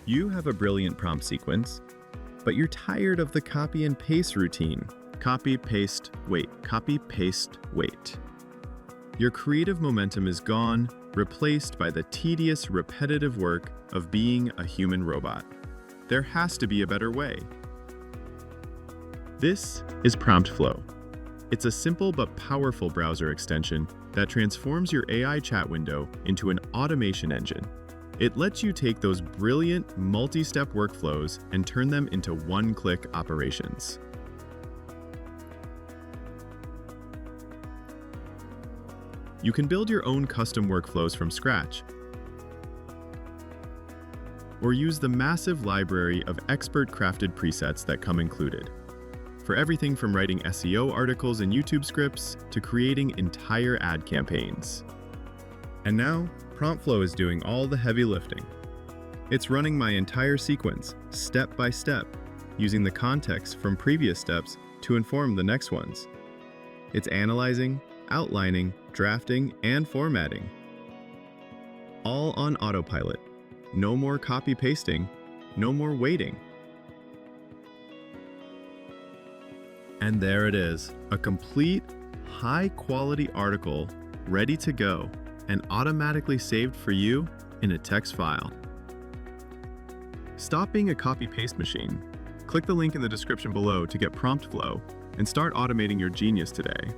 You have a brilliant prompt sequence, but you're tired of the copy and paste routine. Copy, paste, wait. Copy, paste, wait. Your creative momentum is gone, replaced by the tedious, repetitive work of being a human robot. There has to be a better way. This is PromptFlow. It's a simple but powerful browser extension that transforms your AI chat window into an automation engine. It lets you take those brilliant multi-step workflows and turn them into one-click operations. You can build your own custom workflows from scratch, or use the massive library of expert-crafted presets that come included, for everything from writing SEO articles and YouTube scripts to creating entire ad campaigns. And now, PromptFlow is doing all the heavy lifting. It's running my entire sequence, step by step, using the context from previous steps to inform the next ones. It's analyzing, outlining, drafting, and formatting. All on autopilot. No more copy-pasting, no more waiting. And there it is, a complete, high-quality article ready to go and automatically saved for you in a text file. Stop being a copy-paste machine. Click the link in the description below to get PromptFlow and start automating your genius today.